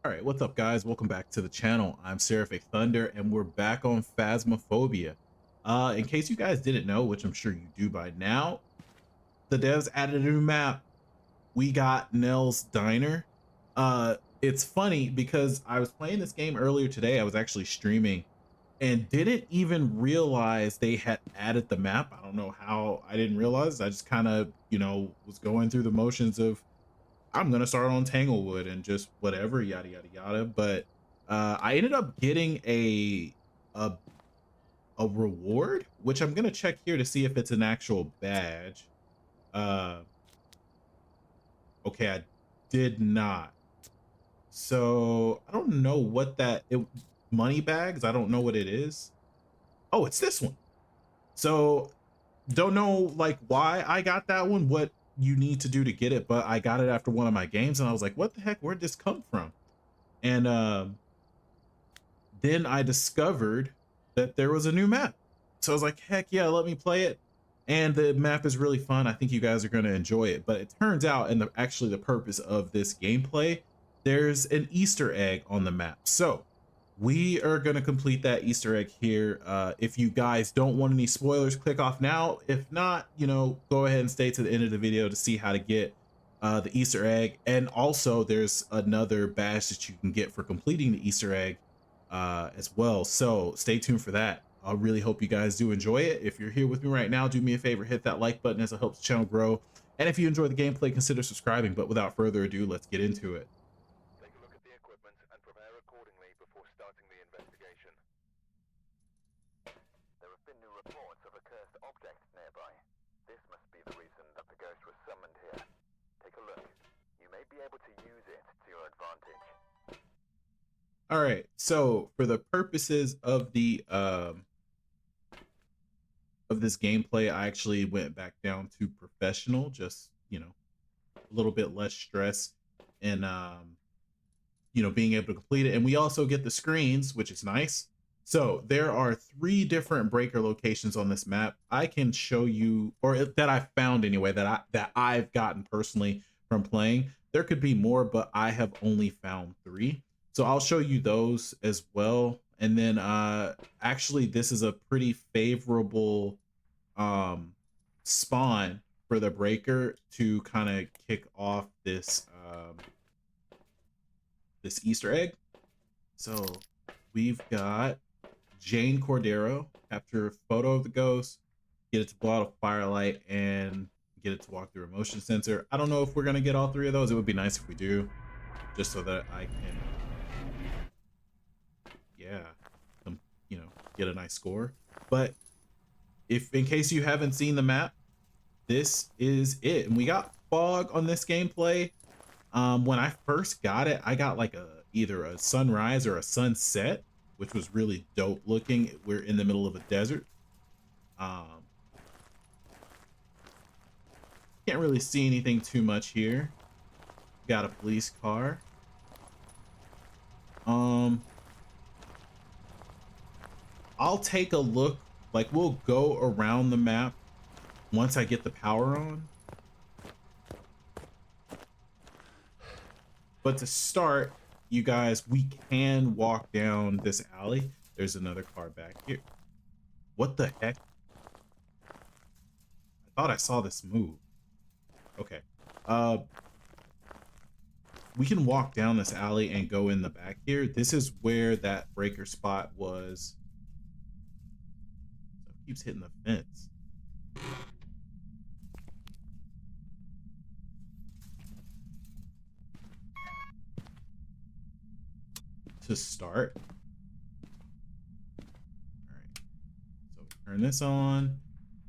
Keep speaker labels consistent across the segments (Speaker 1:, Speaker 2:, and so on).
Speaker 1: All right, what's up, guys? Welcome back to the channel. I'm Seraphic Thunder, and we're back on Phasmophobia. In case you guys didn't know, which I'm sure you do by now, the devs added a new map. We got Nell's Diner. It's funny because I was playing this game earlier today. I was actually streaming and didn't even realize they had added the map. I don't know how I didn't realize. I just kind of, was going through the motions of I'm gonna start on Tanglewood and just whatever, yada yada yada. But I ended up getting a a reward, which I'm gonna check here to see if it's an actual badge. Uh, okay, I did not. So I don't know what money bags. I don't know what it is. Oh, it's this one. So don't know like why I got that one, what you need to do to get it, but I got it after one of my games and I was like, what the heck, where'd this come from? And then I discovered that there was a new map. So I was like, heck yeah, let me play it. And the map is really fun. I think you guys are going to enjoy it. But it turns out, and actually the purpose of this gameplay, there's an Easter egg on the map. So we are going to complete that Easter egg here. If you guys don't want any spoilers, click off now. If not, go ahead and stay to the end of the video to see how to get the Easter egg. And also there's another badge that you can get for completing the Easter egg as well. So stay tuned for that. I really hope you guys do enjoy it. If you're here with me right now, do me a favor, hit that like button as it helps the channel grow. And if you enjoy the gameplay, consider subscribing. But without further ado, let's get into it.
Speaker 2: Take a look at the equipment and prepare accordingly before starting the investigation. There have been new reports of a cursed object nearby. This must be the reason that the ghost was summoned here. Take a look. You may be able to use it to your advantage.
Speaker 1: All right, so for the purposes of the of this gameplay, I actually went back down to professional, just a little bit less stress and being able to complete it. And we also get the screens, which is nice. So there are 3 different breaker locations on this map. I can show you, or that I found anyway, that I've gotten personally from playing. There could be more, but I have only found 3. So I'll show you those as well. And then actually this is a pretty favorable spawn for the breaker to kind of kick off this Easter egg. So we've got Jane Cordero, capture a photo of the ghost, get it to blow out a firelight, and get it to walk through a motion sensor. I don't know if we're gonna get all 3 of those. It would be nice if we do, just so that I can, yeah, get a nice score. But if in case you haven't seen the map, this is it. And we got fog on this gameplay. When I first got it, I got like either a sunrise or a sunset, which was really dope looking. We're in the middle of a desert. Um, can't really see anything too much here. Got a police car. Um, I'll take a look. Like we'll go around the map once I get the power on. But to start, you guys, we can walk down this alley. There's another car back here. What the heck? I thought I saw this move. Okay. We can walk down this alley and go in the back here. This is where that breaker spot was. So it keeps hitting the fence. To start. All right. So turn this on.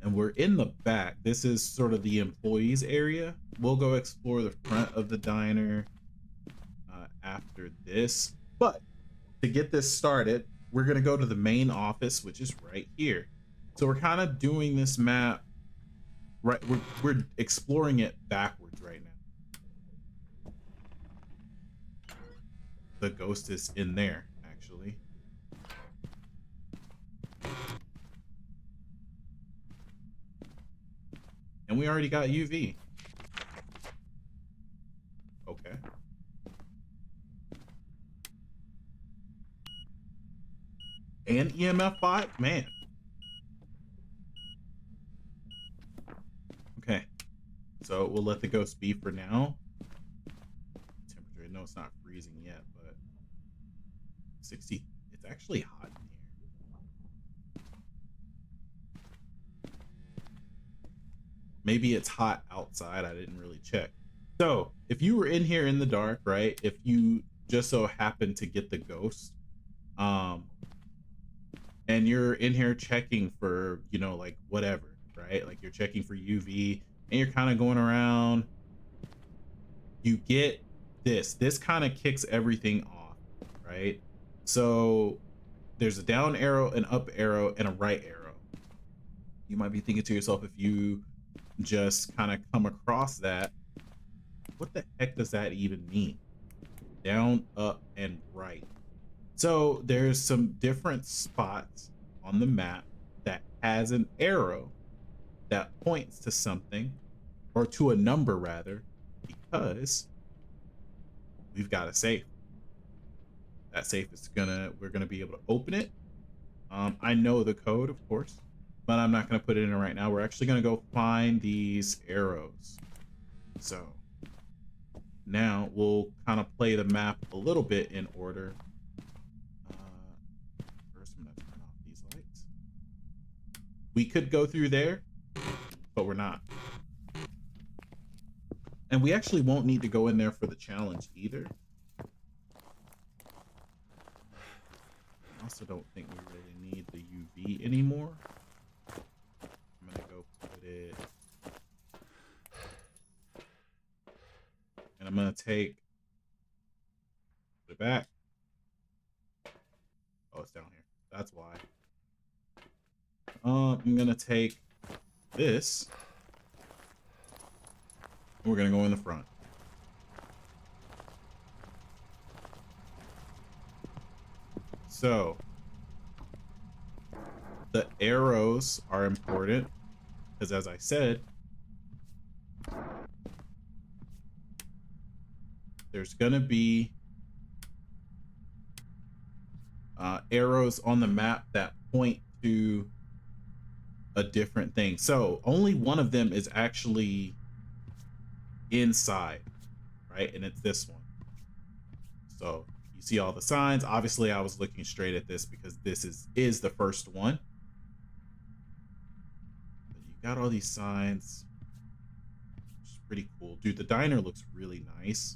Speaker 1: And we're in the back. This is sort of the employees area. We'll go explore the front of the diner after this. But to get this started, we're going to go to the main office, which is right here. So we're kind of doing this map, right? We're exploring it backwards right now. The ghost is in there, actually. And we already got UV. Okay. and EMF 5, man. Okay, so we'll let the ghost be for now. Temperature, no, it's not freezing yet, but 60. It's actually hot in here. Maybe it's hot outside. I didn't really check. So if you were in here in the dark, right? If you just so happen to get the ghost, and you're in here checking for, you know, like whatever, right? Like you're checking for UV and you're kind of going around, you get this kind of kicks everything off, right? So there's a down arrow, an up arrow, and a right arrow. You might be thinking to yourself, if you just kind of come across that, what the heck does that even mean? Down, up, and right. So there's some different spots on the map that has an arrow that points to something, or to a number rather, because we've got a safe. That safe is we're gonna be able to open it. I know the code, of course, but I'm not gonna put it in right now. We're actually gonna go find these arrows. So now we'll kind of play the map a little bit in order. First, I'm gonna turn off these lights. We could go through there, but we're not. And we actually won't need to go in there for the challenge either. I also don't think we really need the UV anymore. I'm gonna go put it, and I'm gonna put it back. Oh, it's down here. That's why. I'm gonna take this. We're gonna go in the front. So the arrows are important because, as I said, there's gonna be arrows on the map that point to a different thing. So only one of them is actually inside, right? And it's this one. So you see all the signs. Obviously, I was looking straight at this because this is the first one. But you got all these signs, which is pretty cool. Dude, the diner looks really nice.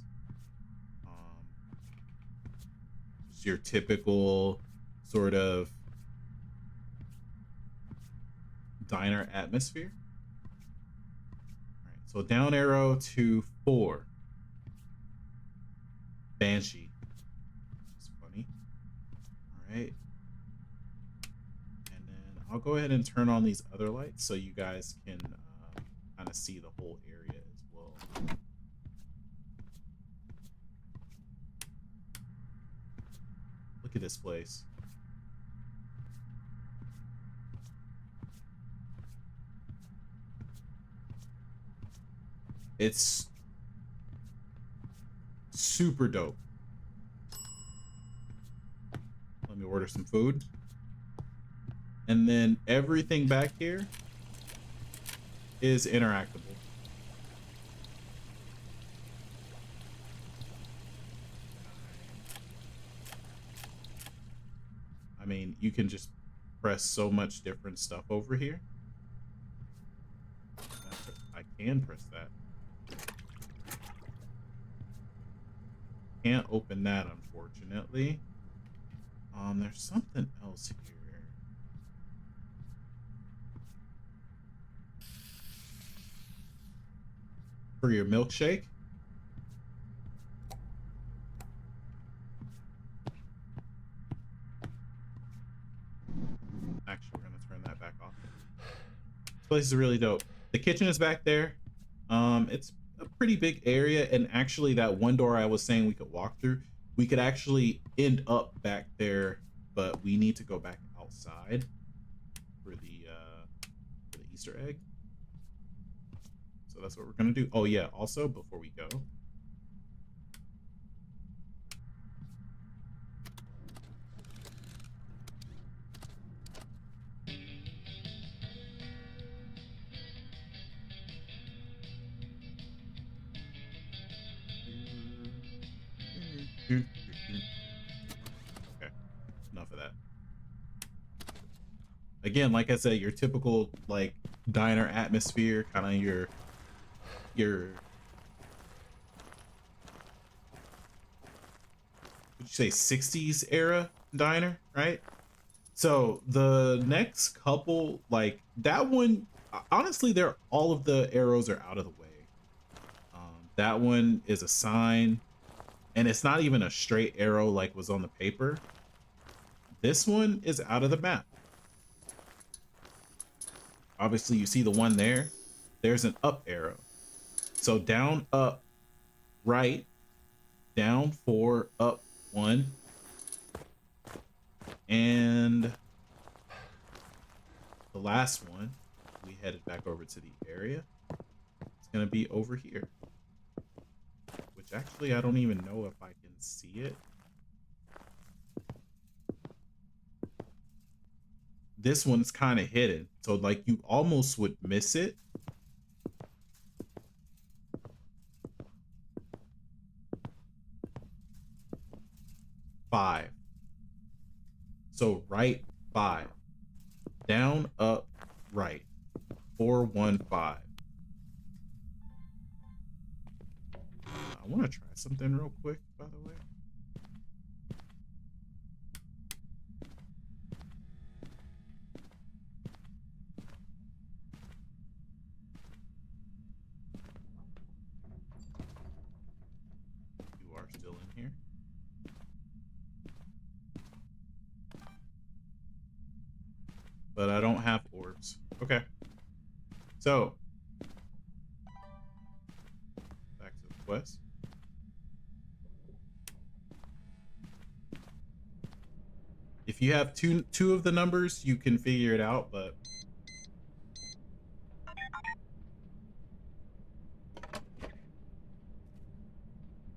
Speaker 1: It's your typical sort of diner atmosphere. All right, so down arrow to 4. Banshee. It's funny. All right. And then I'll go ahead and turn on these other lights so you guys can kind of see the whole area as well. Look at this place. It's super dope. Let me order some food. And then everything back here is interactable. I mean, you can just press so much different stuff over here. I can press that. Can't open that, unfortunately. There's something else here. For your milkshake. Actually, we're gonna turn that back off. This place is really dope. The kitchen is back there. It's a pretty big area, and actually that one door I was saying we could walk through, we could actually end up back there, but we need to go back outside for the Easter egg. So that's what we're gonna do. Oh yeah, also before we go, Okay, enough of that. Again, like I said, your typical like diner atmosphere, kind of your would you say 60s era diner, right? So the next couple, like that one, honestly, they're all of the arrows are out of the way. That one is a sign, and it's not even a straight arrow like was on the paper. This one is out of the map. Obviously, you see the one there. There's an up arrow. So down, up, right, down, 4, up, 1, and the last one, we headed back over to the area. It's gonna be over here, which actually I don't even know if I can see it. This one's kind of hidden, so like you almost would miss it. Five. So right, 5. Down, up, right. 4, 1, 5. I want to try something real quick, by the way. You are still in here. But I don't have orbs. Okay. So, back to the quest. If you have two of the numbers, you can figure it out, but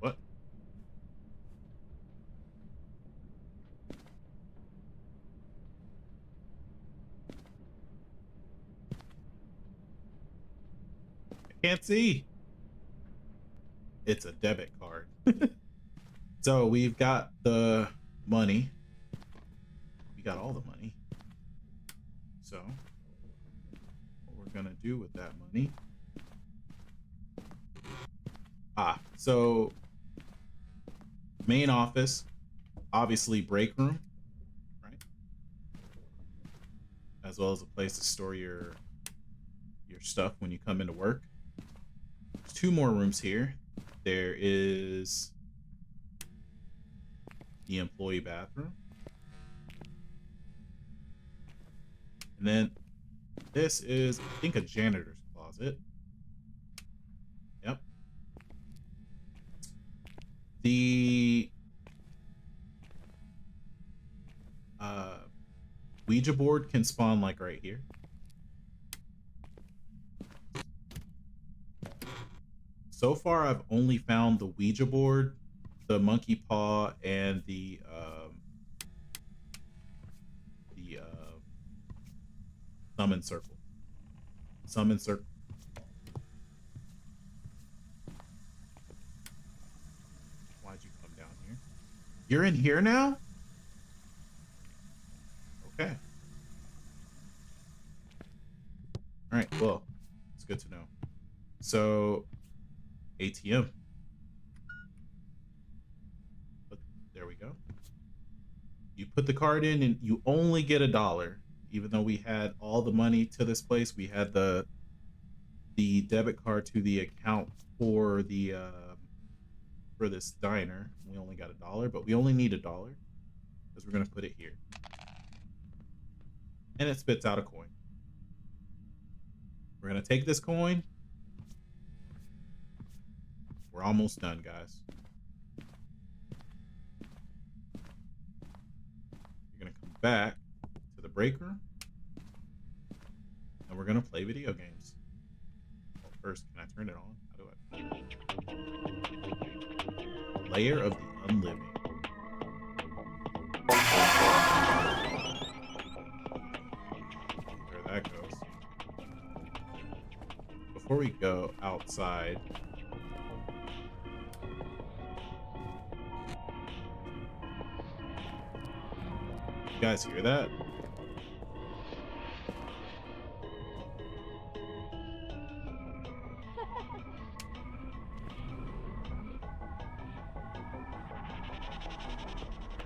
Speaker 1: what? I can't see. It's a debit card. So we've got the money. We got all the money. So what we're gonna do with that money? So main office, obviously break room, right? As well as a place to store your stuff when you come into work. There's 2 more rooms here. There is the employee bathroom. And then this is, I think, a janitor's closet. Yep. The Ouija board can spawn like right here. So far, I've only found the Ouija board, the monkey paw, and the summon circle. Summon circle. Why'd you come down here? You're in here now? Okay. All right. Well, it's good to know. So, ATM. But there we go. You put the card in, and you only get $1. Even though we had all the money to this place, we had the debit card to the account for the for this diner. We only got $1, but we only need $1 because we're gonna put it here, and it spits out a coin. We're gonna take this coin. We're almost done, guys. You're gonna come back to the break room, and we're gonna play video games. Well, first, can I turn it on? How do I? Layer of the Unliving. There that goes. Before we go outside, You guys hear that?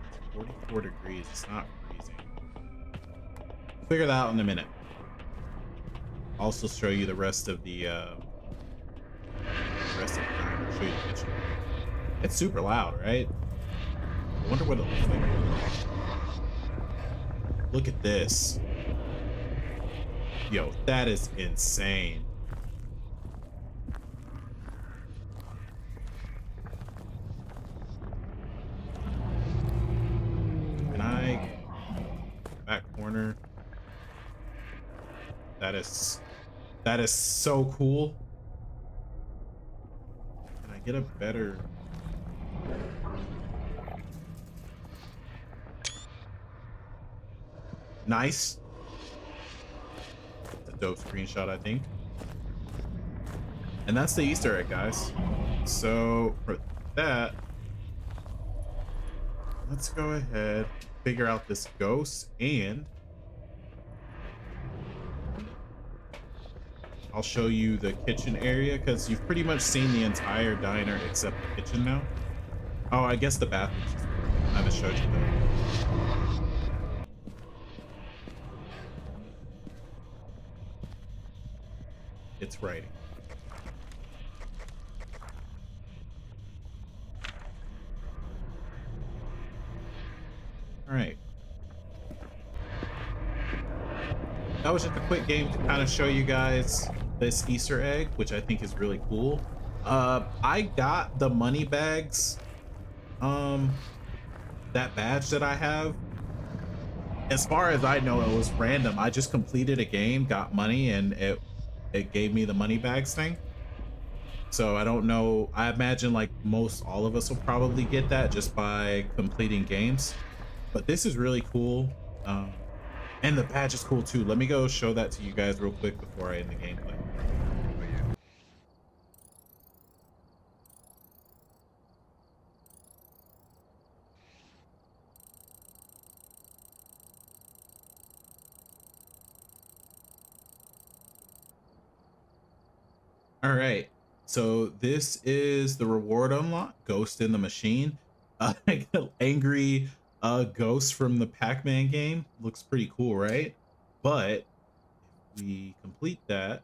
Speaker 1: It's 44 degrees. It's not freezing. We'll figure that out in a minute. I'll also show you the rest of the diner. Show you the kitchen. It's super loud, right? I wonder what it looks like. Look at this. Yo, that is insane. Can I back corner? That is so cool. Can I get a better? Nice. It's a dope screenshot, I think. And that's the Easter egg, guys. So for that, let's go ahead, figure out this ghost, and I'll show you the kitchen area because you've pretty much seen the entire diner except the kitchen now. Oh, I guess the bathroom. I haven't showed you though. It's writing. All right. That was just a quick game to kind of show you guys this Easter egg, which I think is really cool. I got the money bags, that badge that I have. As far as I know, it was random. I just completed a game, got money, and it gave me the money bags thing. So I don't know. I imagine like most all of us will probably get that just by completing games. But this is really cool. And the badge is cool too. Let me go show that to you guys real quick before I end the gameplay. All right. So this is the reward unlock, Ghost in the Machine. Angry ghost from the Pac-Man game. Looks pretty cool, right? But if we complete that,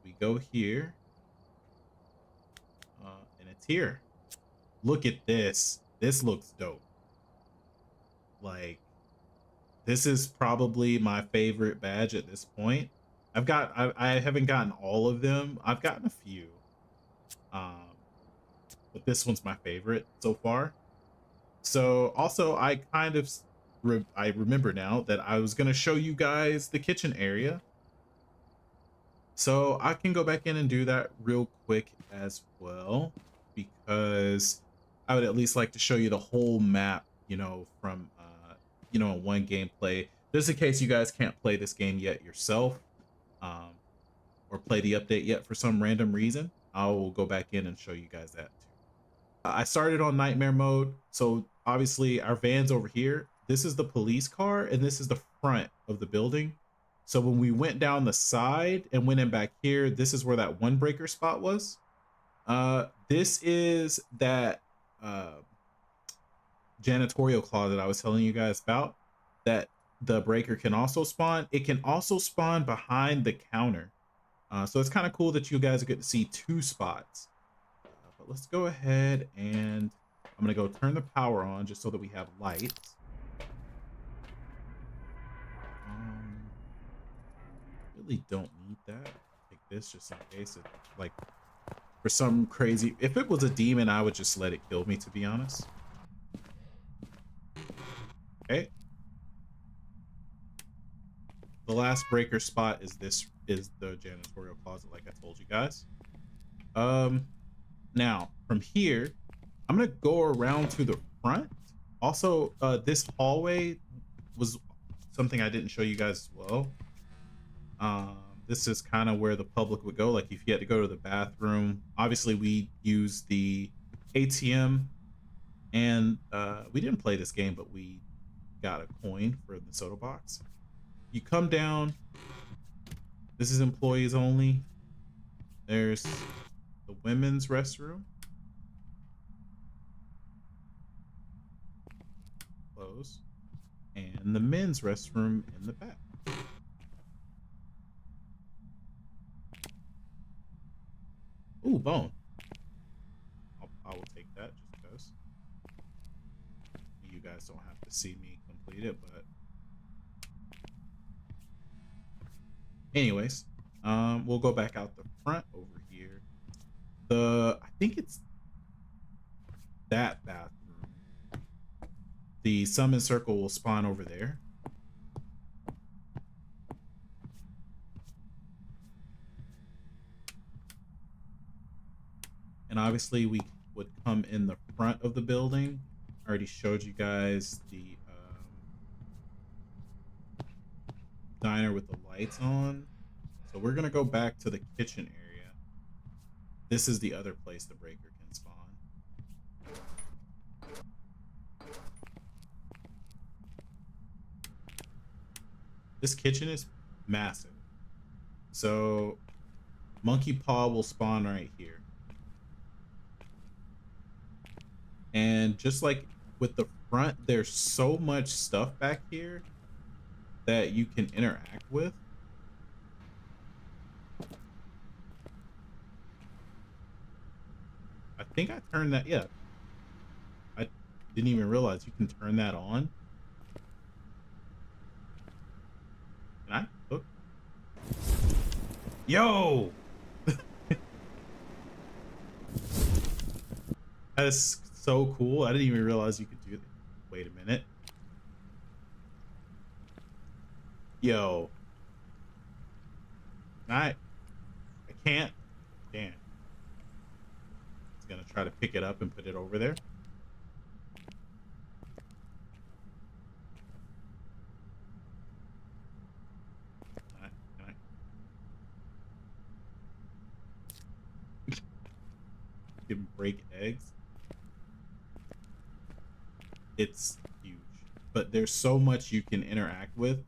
Speaker 1: we go here, and it's here. Look at this. This looks dope. Like, this is probably my favorite badge at this point. I haven't gotten all of them. I've gotten a few. But this one's my favorite so far. So also I kind of I remember now that I was going to show you guys the kitchen area. So I can go back in and do that real quick as well, because I would at least like to show you the whole map, you know, from one gameplay, just in case you guys can't play this game yet yourself, or play the update yet for some random reason. I will go back in and show you guys that too. I started on nightmare mode, so obviously our van's over here. This is the police car, and this is the front of the building. So when we went down the side and went in back here, this is where that one breaker spot was. This is that janitorial closet I was telling you guys about, that the breaker can also spawn. It can also spawn behind the counter. So it's kind of cool that you guys get to see two spots. But let's go ahead and I'm gonna go turn the power on just so that we have lights. Really don't need that. Take this just in case it, like, for some crazy, if it was a demon, I would just let it kill me, to be honest. Okay. The last breaker spot is the janitorial closet, like I told you guys. Now from here, I'm gonna go around to the front. Also, this hallway was something I didn't show you guys as well. This is kind of where the public would go. Like if you had to go to the bathroom, obviously we use the ATM, and we didn't play this game, but we got a coin for the soda box. You come down. This is employees only. There's the women's restroom. Close. And the men's restroom in the back. Ooh, bone. I will take that just because. You guys don't have to see me complete it, but anyways, we'll go back out the front over here. I think it's that bathroom. The summon circle will spawn over there. And obviously we would come in the front of the building. I already showed you guys the diner with the lights on. So we're gonna go back to the kitchen area. This is the other place the breaker can spawn. This kitchen is massive. So monkey paw will spawn right here. And just like with the front, there's so much stuff back here that you can interact with. I think I turned that, yeah. I didn't even realize you can turn that on. Can I look? Yo! That is so cool. I didn't even realize you could do that. Wait a minute. Yo. I can't. Damn. It's gonna try to pick it up and put it over there. Can I? Can break eggs. It's huge, but there's so much you can interact with,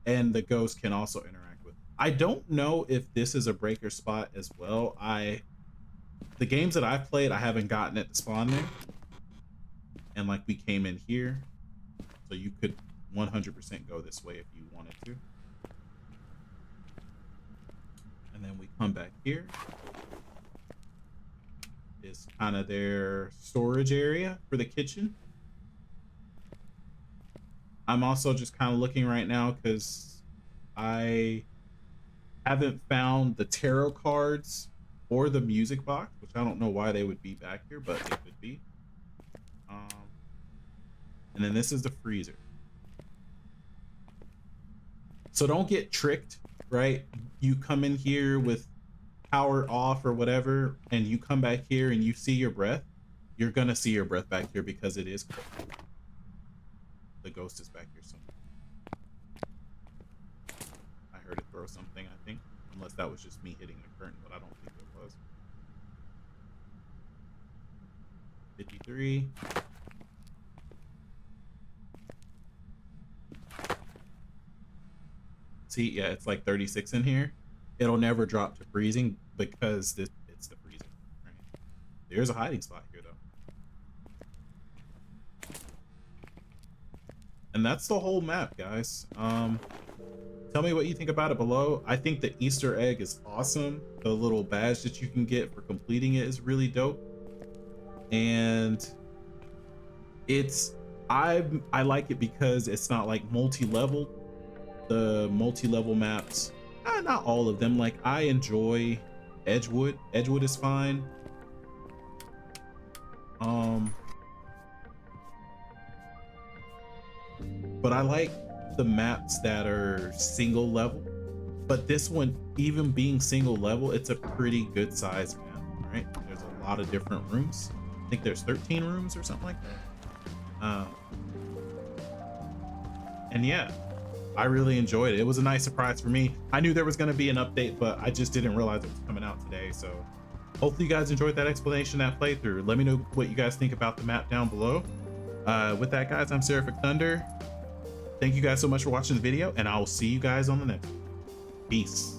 Speaker 1: and the ghost can also interact with. I don't know if this is a breaker spot as well. The games that I've played, I haven't gotten it to spawn there, and like we came in here, so you could 100% go this way if you wanted to. And then we come back here. Is kind of their storage area for the kitchen. I'm also just kind of looking right now because I haven't found the tarot cards or the music box, which I don't know why they would be back here, but they could be. And then this is the freezer. So don't get tricked, right? You come in here with power off or whatever, and you come back here and you see your breath. You're gonna see your breath back here because it is cold. The ghost is back here somewhere. I heard it throw something, I think. Unless that was just me hitting the curtain, but I don't think it was. 53. See, yeah, it's like 36 in here. It'll never drop to freezing because it's the freezer, right? There's a hiding spot here, though. And that's the whole map, guys. Tell me what you think about it below. I think the Easter egg is awesome. The little badge that you can get for completing it is really dope. And I like it because it's not like multi-level. The multi-level maps, not all of them. Like I enjoy Edgewood. Edgewood is fine. But I like the maps that are single level. But this one, even being single level, it's a pretty good size map, right? There's a lot of different rooms. I think there's 13 rooms or something like that. And yeah, I really enjoyed it. It was a nice surprise for me. I knew there was going to be an update, but I just didn't realize it was coming out today. So hopefully you guys enjoyed that explanation, that playthrough. Let me know what you guys think about the map down below. With that, guys, I'm Seraphic Thunder. Thank you guys so much for watching the video, and I will see you guys on the next one. Peace.